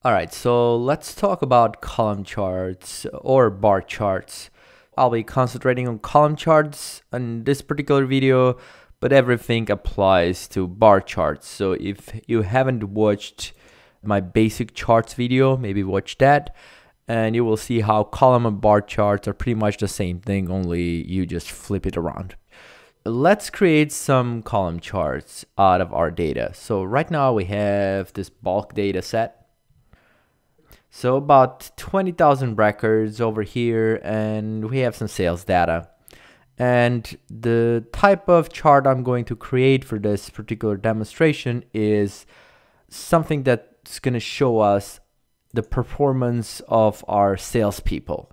Alright, so let's talk about column charts or bar charts. I'll be concentrating on column charts in this particular video, but everything applies to bar charts. So if you haven't watched my basic charts video, maybe watch that, and you will see how column and bar charts are pretty much the same thing, only you just flip it around. Let's create some column charts out of our data. So right now we have this bulk data set. So about 20,000 records over here, and we have some sales data. And the type of chart I'm going to create for this particular demonstration is something that's going to show us the performance of our salespeople.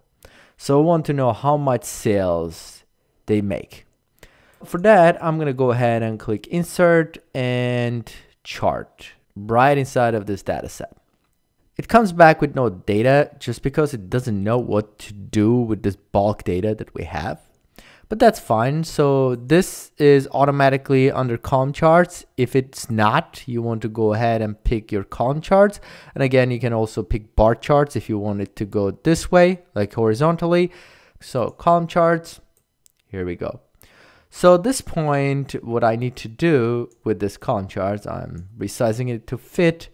So I want to know how much sales they make. For that, I'm going to go ahead and click Insert and Chart right inside of this data set. It comes back with no data just because it doesn't know what to do with this bulk data that we have. But that's fine. So this is automatically under column charts. If it's not, you want to go ahead and pick your column charts. And again, you can also pick bar charts if you want it to go this way, like horizontally. So column charts, here we go. So at this point, what I need to do with this column charts, I'm resizing it to fit.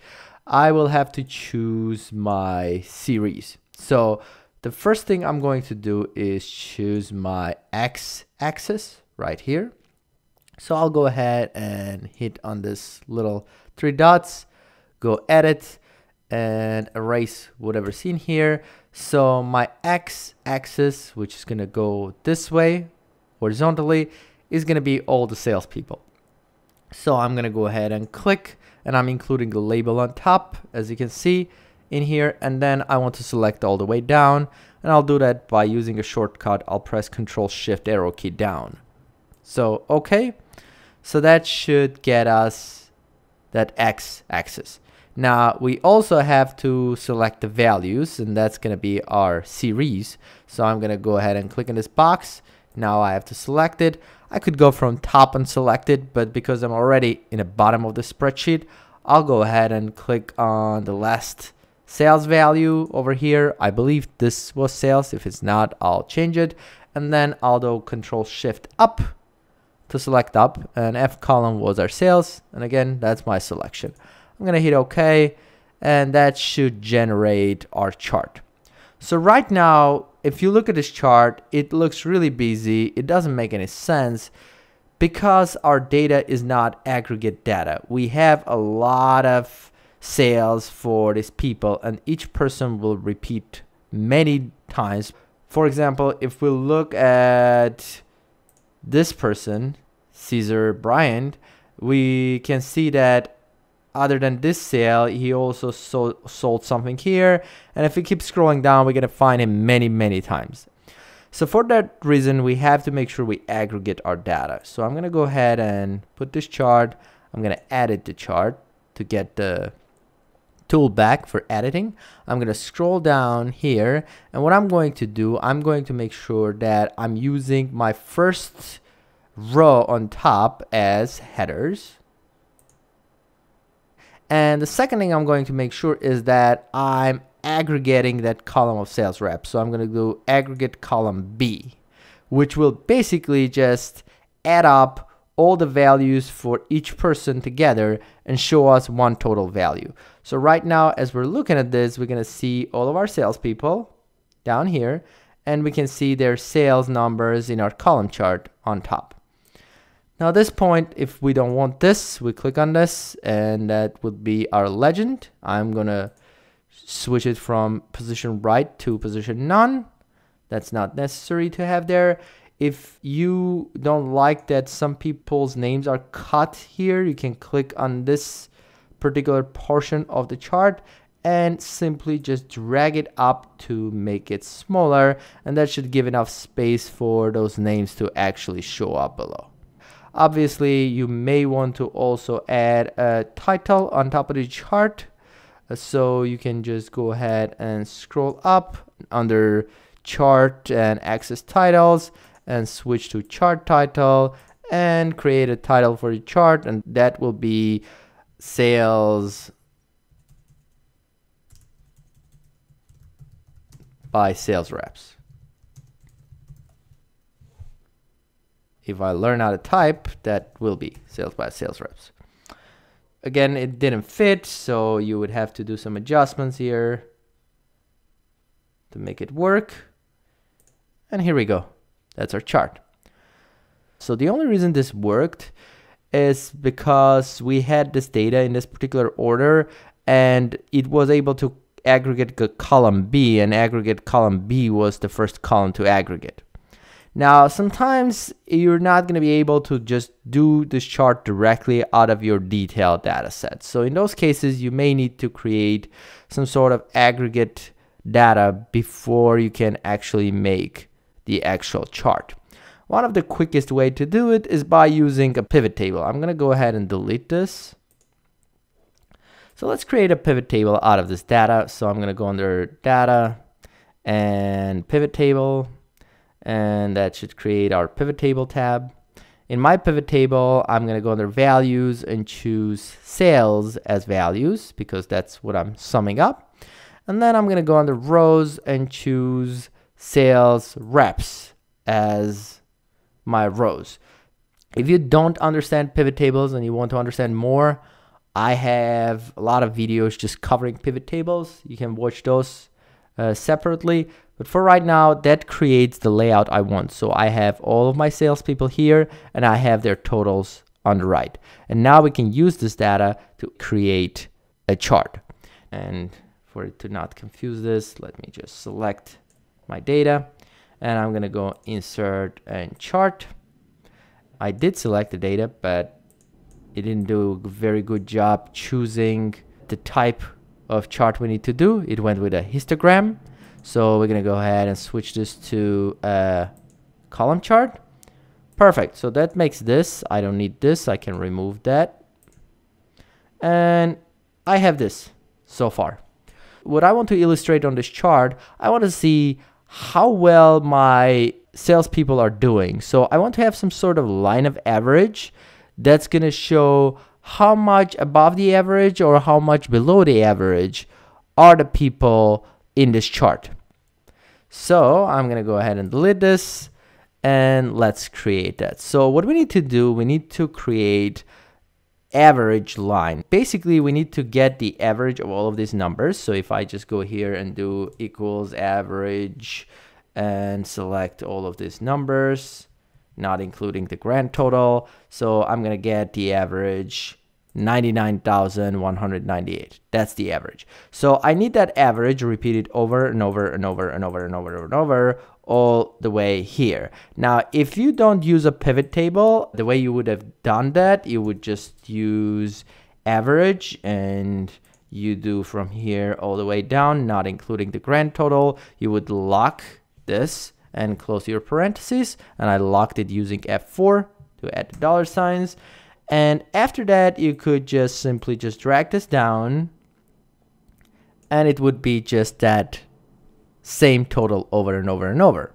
I will have to choose my series. So the first thing I'm going to do is choose my x-axis right here. So I'll go ahead and hit on this little three dots, go edit and erase whatever's in here. So my x-axis, which is going to go this way horizontally, is going to be all the salespeople. So I'm going to go ahead and click, and I'm including the label on top, as you can see in here. And then I want to select all the way down, and I'll do that by using a shortcut. I'll press Control Shift arrow key down. So, okay. So that should get us that x-axis. Now we also have to select the values, and that's going to be our series. So I'm going to go ahead and click in this box. Now I have to select it. I could go from top and select it, but because I'm already in the bottom of the spreadsheet, I'll go ahead and click on the last sales value over here. I believe this was sales. If it's not, I'll change it. And then I'll do Control Shift up to select up, and F column was our sales. And again, that's my selection. I'm going to hit OK, and that should generate our chart. So right now, if you look at this chart, it looks really busy. It doesn't make any sense because our data is not aggregate data. We have a lot of sales for these people, and each person will repeat many times. For example, if we look at this person, Caesar Bryant, we can see that other than this sale, he also sold something here. And if we keep scrolling down, we're going to find him many times. So for that reason, we have to make sure we aggregate our data. So I'm going to go ahead and put this chart. I'm going to edit the chart to get the tool back for editing. I'm going to scroll down here. And what I'm going to do, I'm going to make sure that I'm using my first row on top as headers. And the second thing I'm going to make sure is that I'm aggregating that column of sales reps. So I'm going to do aggregate column B, which will basically just add up all the values for each person together and show us one total value. So right now, as we're looking at this, we're going to see all of our salespeople down here, and we can see their sales numbers in our column chart on top. Now at this point, if we don't want this, we click on this, and that would be our legend. I'm going to switch it from position right to position none. That's not necessary to have there. If you don't like that some people's names are cut here, you can click on this particular portion of the chart and simply just drag it up to make it smaller, and that should give enough space for those names to actually show up below. Obviously, you may want to also add a title on top of the chart. So you can just go ahead and scroll up under chart and access titles and switch to chart title and create a title for the chart, and that will be sales by sales reps. If I learn how to type, that will be sales by sales reps. Again, it didn't fit, so you would have to do some adjustments here to make it work. And here we go. That's our chart. So the only reason this worked is because we had this data in this particular order, and it was able to aggregate column B, and aggregate column B was the first column to aggregate. Now, sometimes you're not going to be able to just do this chart directly out of your detailed data set. So in those cases, you may need to create some sort of aggregate data before you can actually make the actual chart. One of the quickest way to do it is by using a pivot table. I'm going to go ahead and delete this. So let's create a pivot table out of this data. So I'm going to go under data and pivot table. And that should create our pivot table tab. In my pivot table, I'm going to go under values and choose sales as values because that's what I'm summing up. And then I'm going to go under rows and choose sales reps as my rows. If you don't understand pivot tables and you want to understand more, I have a lot of videos just covering pivot tables. You can watch those separately. But for right now, that creates the layout I want. So I have all of my salespeople here, and I have their totals on the right. And now we can use this data to create a chart. And for it to not confuse this, let me just select my data. And I'm going to go insert and chart. I did select the data, but it didn't do a very good job choosing the type of chart we need to do. It went with a histogram. So we're going to go ahead and switch this to a column chart. Perfect. So that makes this. I don't need this. I can remove that. And I have this so far. What I want to illustrate on this chart, I want to see how well my salespeople are doing. So I want to have some sort of line of average that's going to show how much above the average or how much below the average are the people in this chart. So I'm going to go ahead and delete this and let's create that. So what we need to do, we need to create average line. Basically, we need to get the average of all of these numbers. So if I just go here and do equals average and select all of these numbers, not including the grand total. So I'm going to get the average 99,198. That's the average. So I need that average repeated over and over and over and over and over and over all the way here. Now, if you don't use a pivot table, the way you would have done that, you would just use average and you do from here all the way down, not including the grand total. You would lock this and close your parentheses, and I locked it using F4 to add the dollar signs. And after that, you could just simply just drag this down and it would be just that same total over and over and over.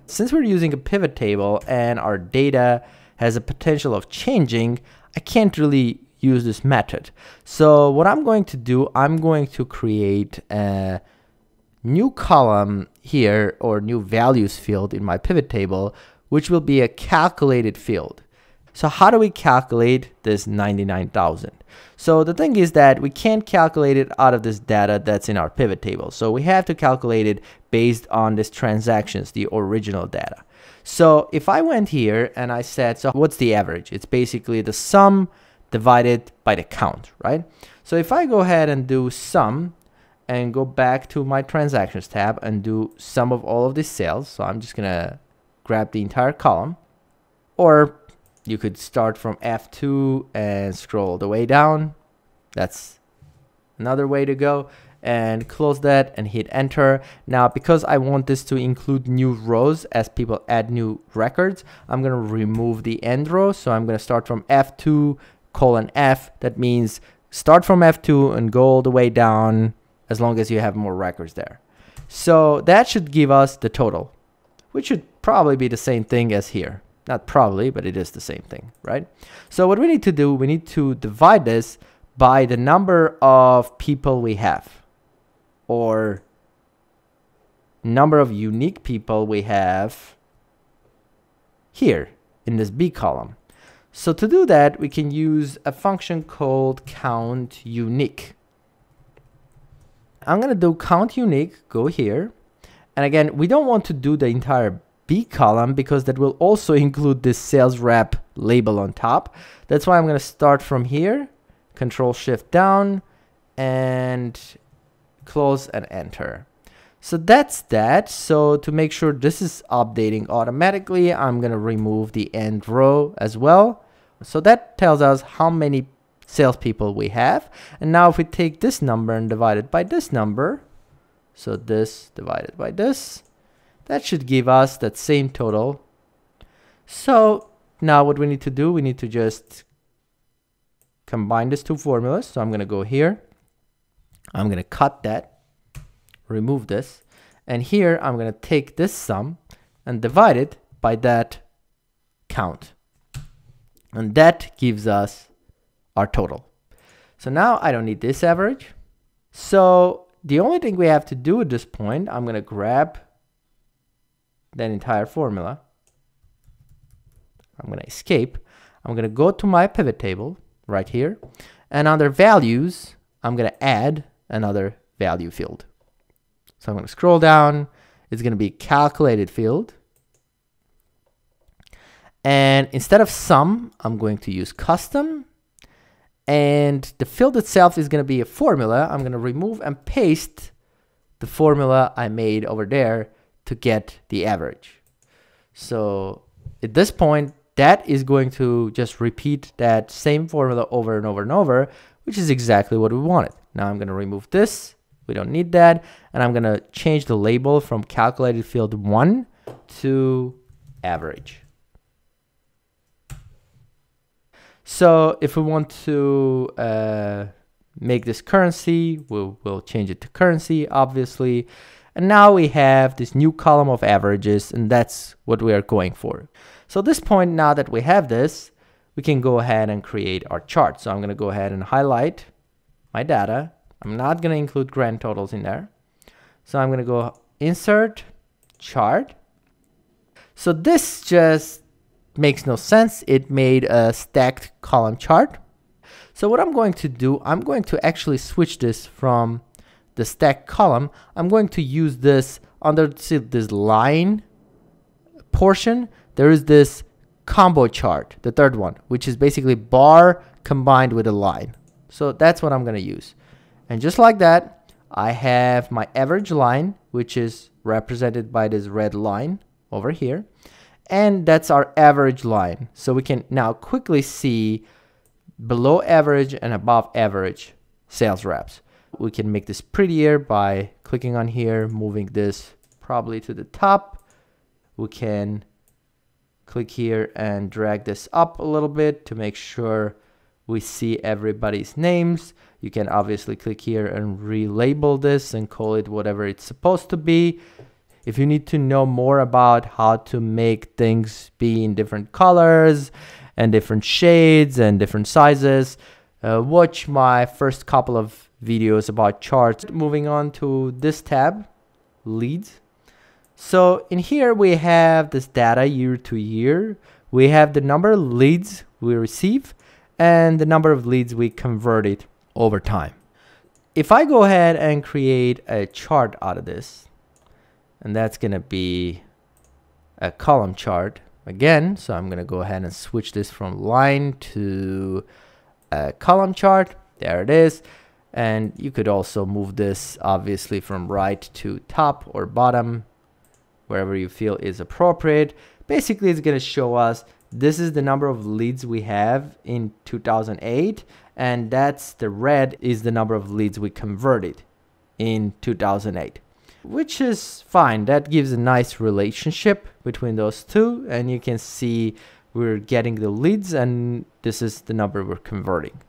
Since we're using a pivot table and our data has a potential of changing, I can't really use this method. So what I'm going to do, I'm going to create a new column here or new values field in my pivot table, which will be a calculated field. So how do we calculate this 99,000? So the thing is that we can't calculate it out of this data that's in our pivot table. So we have to calculate it based on these transactions, the original data. So if I went here and I said, so what's the average? It's basically the sum divided by the count, right? So if I go ahead and do sum and go back to my transactions tab and do sum of all of these sales. So I'm just gonna grab the entire column, or you could start from F2 and scroll the way down. That's another way to go. And close that and hit enter. Now, because I want this to include new rows as people add new records, I'm going to remove the end row. So I'm going to start from F2 colon F. That means start from F2 and go all the way down as long as you have more records there. So that should give us the total, which should probably be the same thing as here. Not probably, but it is the same thing, right? So what we need to do, we need to divide this by the number of people we have, or number of unique people we have here in this B column. So to do that, we can use a function called count unique. I'm going to do count unique, go here. And again, we don't want to do the entire B column because that will also include this sales rep label on top. That's why I'm going to start from here, Control Shift down, and close and enter. So that's that. So to make sure this is updating automatically, I'm going to remove the end row as well. So that tells us how many salespeople we have. And now if we take this number and divide it by this number, so this divided by this, that should give us that same total. So now what we need to do, we need to just combine these two formulas. So I'm going to go here. I'm going to cut that, remove this. And here I'm going to take this sum and divide it by that count. And that gives us our total. So now I don't need this average. So the only thing we have to do at this point, I'm going to grab that entire formula. I'm going to escape. I'm going to go to my pivot table right here. And under values, I'm going to add another value field. So I'm going to scroll down. It's going to be calculated field. And instead of sum, I'm going to use custom. And the field itself is going to be a formula. I'm going to remove and paste the formula I made over there to get the average. So at this point, that is going to just repeat that same formula over and over and over, which is exactly what we wanted. Now I'm going to remove this. We don't need that. And I'm going to change the label from calculated field 1 to average. So if we want to make this currency, we'll change it to currency, obviously. And now we have this new column of averages, and that's what we are going for. So at this point, now that we have this, we can go ahead and create our chart. So I'm going to go ahead and highlight my data. I'm not going to include grand totals in there. So I'm going to go insert chart. So this just makes no sense. It made a stacked column chart. So what I'm going to do, I'm going to actually switch this from the stacked column. I'm going to use this under this line portion. There is this combo chart, the third one, which is basically bar combined with a line. So that's what I'm going to use. And just like that, I have my average line, which is represented by this red line over here. And that's our average line. So we can now quickly see below average and above average sales reps. We can make this prettier by clicking on here, moving this probably to the top. We can click here and drag this up a little bit to make sure we see everybody's names. You can obviously click here and relabel this and call it whatever it's supposed to be. If you need to know more about how to make things be in different colors and different shades and different sizes, watch my first couple of videos about charts. Moving on to this tab, leads. So in here we have this data year to year. We have the number of leads we receive and the number of leads we converted over time. If I go ahead and create a chart out of this, and that's going to be a column chart again. So I'm going to go ahead and switch this from line to a column chart. There it is. And you could also move this obviously from right to top or bottom, wherever you feel is appropriate. Basically, it's going to show us this is the number of leads we have in 2008. And that's the red is the number of leads we converted in 2008. Which is fine. That gives a nice relationship between those two, and you can see we're getting the leads and this is the number we're converting.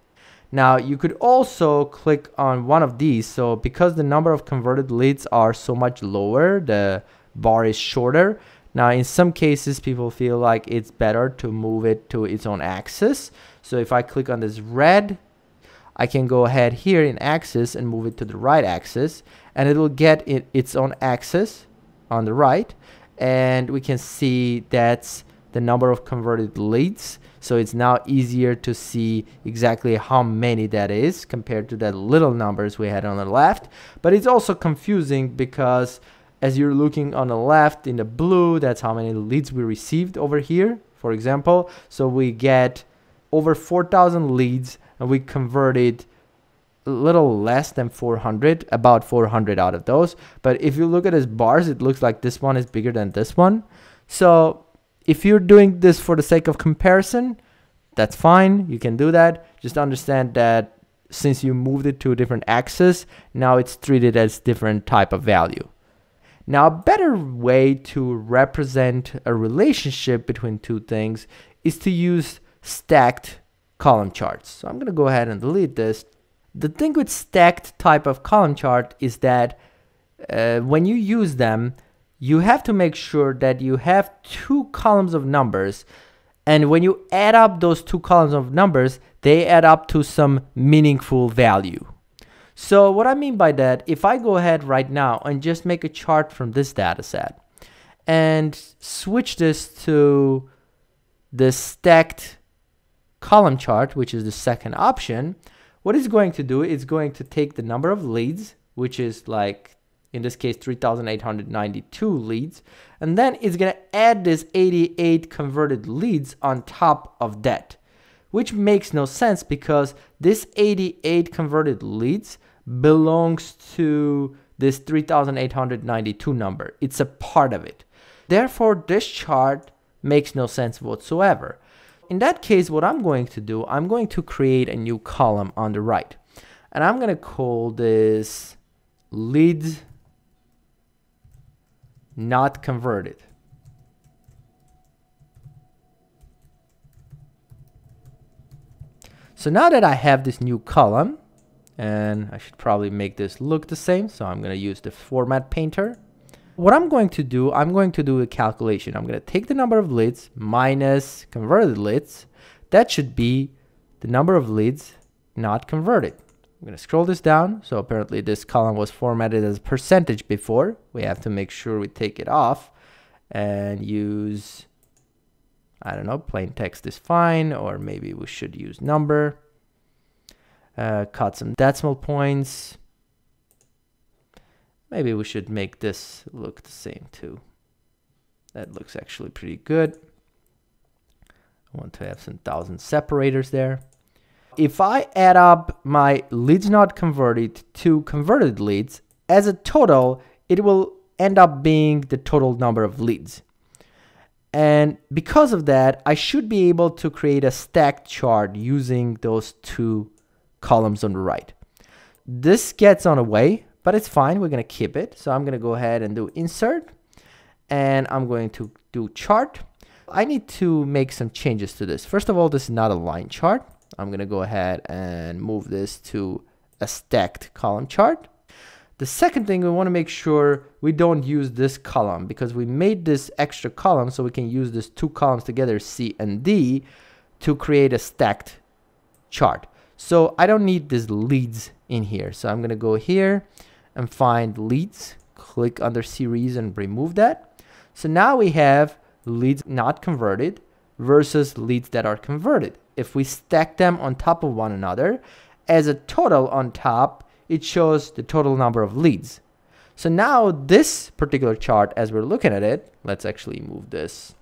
Now you could also click on one of these. So because the number of converted leads are so much lower, the bar is shorter. Now in some cases people feel like it's better to move it to its own axis. So if I click on this red, I can go ahead here in axis and move it to the right axis, and it will get its own axis on the right, and we can see that's the number of converted leads. So it's now easier to see exactly how many that is compared to that little numbers we had on the left. But it's also confusing because as you're looking on the left in the blue, that's how many leads we received over here, for example. So we get over 4,000 leads and we converted a little less than 400, about 400 out of those. But if you look at his bars, it looks like this one is bigger than this one. So if you're doing this for the sake of comparison, that's fine. You can do that. Just understand that since you moved it to a different axis, now it's treated as different type of value. Now, a better way to represent a relationship between two things is to use stacked column charts. So I'm going to go ahead and delete this. The thing with stacked type of column chart is that when you use them, you have to make sure that you have two columns of numbers, and when you add up those two columns of numbers, they add up to some meaningful value. So what I mean by that, if I go ahead right now and just make a chart from this data set and switch this to the stacked column chart, which is the second option, what it's going to do is going to take the number of leads, which is like in this case 3,892 leads, and then it's going to add this 88 converted leads on top of that, which makes no sense because this 88 converted leads belongs to this 3,892 number. It's a part of it. Therefore, this chart makes no sense whatsoever. In that case, what I'm going to do, I'm going to create a new column on the right, and I'm going to call this leads not converted. So now that I have this new column, and I should probably make this look the same, so I'm going to use the format painter. What I'm going to do a calculation. I'm going to take the number of leads minus converted leads. That should be the number of leads not converted. I'm going to scroll this down. So apparently this column was formatted as a percentage before. We have to make sure we take it off and use, I don't know, plain text is fine, or maybe we should use number. Cut some decimal points. Maybe we should make this look the same too. That looks actually pretty good. I want to have some 1,000 separators there. If I add up my leads not converted to converted leads as a total, it will end up being the total number of leads. And because of that, I should be able to create a stacked chart using those two columns on the right. This gets on the way, but it's fine. We're going to keep it. So I'm going to go ahead and do insert, and I'm going to do chart. I need to make some changes to this. First of all, this is not a line chart. I'm going to go ahead and move this to a stacked column chart. The second thing, we want to make sure we don't use this column because we made this extra column so we can use these two columns together, C and D, to create a stacked chart. So I don't need these leads in here. So I'm going to go here and find leads, click under series and remove that. So now we have leads not converted versus leads that are converted. If we stack them on top of one another, as a total on top, it shows the total number of leads. So now this particular chart, as we're looking at it, let's actually move this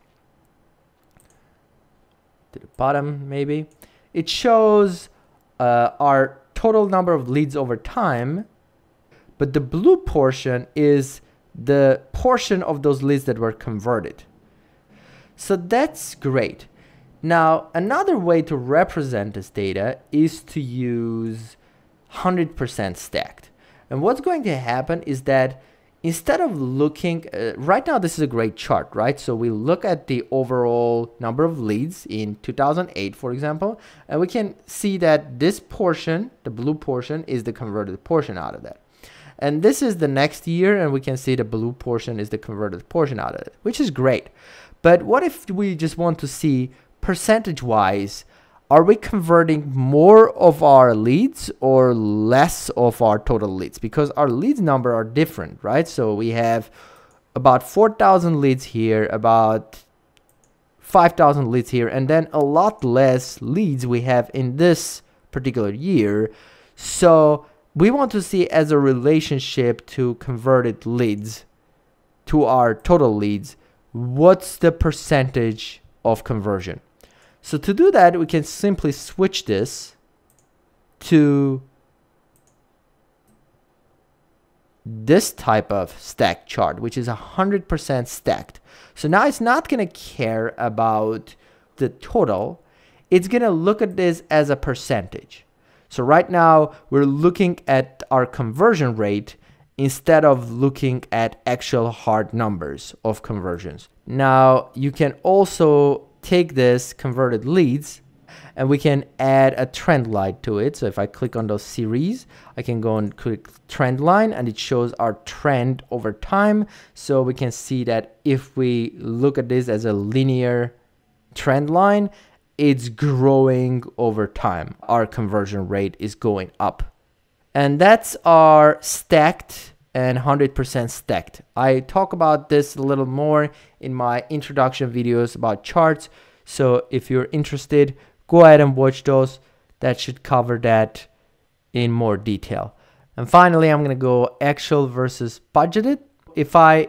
to the bottom maybe. It shows our total number of leads over time, but the blue portion is the portion of those leads that were converted. So that's great. Now, another way to represent this data is to use 100% stacked. And what's going to happen is that instead of looking, right now this is a great chart, right? So we look at the overall number of leads in 2008, for example, and we can see that this portion, the blue portion, is the converted portion out of that. And this is the next year, and we can see the blue portion is the converted portion out of it, which is great. But what if we just want to see percentage-wise, are we converting more of our leads or less of our total leads? Because our leads number are different, right? So we have about 4,000 leads here, about 5,000 leads here, and then a lot less leads we have in this particular year. So we want to see as a relationship to converted leads to our total leads, what's the percentage of conversion. So to do that, we can simply switch this to this type of stack chart, which is 100% stacked. So now it's not going to care about the total. It's going to look at this as a percentage. So right now we're looking at our conversion rate instead of looking at actual hard numbers of conversions. Now you can also take this converted leads and we can add a trend line to it. So if I click on those series, I can go and click trend line and it shows our trend over time. So we can see that if we look at this as a linear trend line, it's growing over time. Our conversion rate is going up. And that's our stacked and 100% stacked. I talk about this a little more in my introduction videos about charts. So if you're interested, go ahead and watch those. That should cover that in more detail. And finally, I'm going to go actual versus budgeted. If I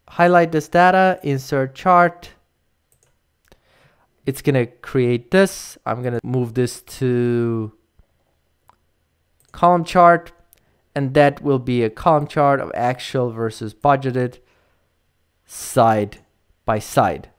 highlight this data, insert chart, it's going to create this. I'm going to move this to column chart, and that will be a column chart of actual versus budgeted side by side.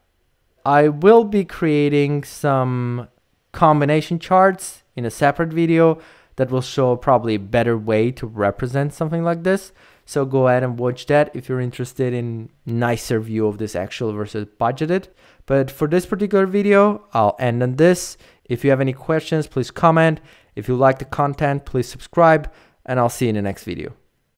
I will be creating some combination charts in a separate video that will show probably a better way to represent something like this. So go ahead and watch that if you're interested in nicer view of this actual versus budgeted. But for this particular video, I'll end on this. If you have any questions, please comment. If you like the content, please subscribe, and I'll see you in the next video.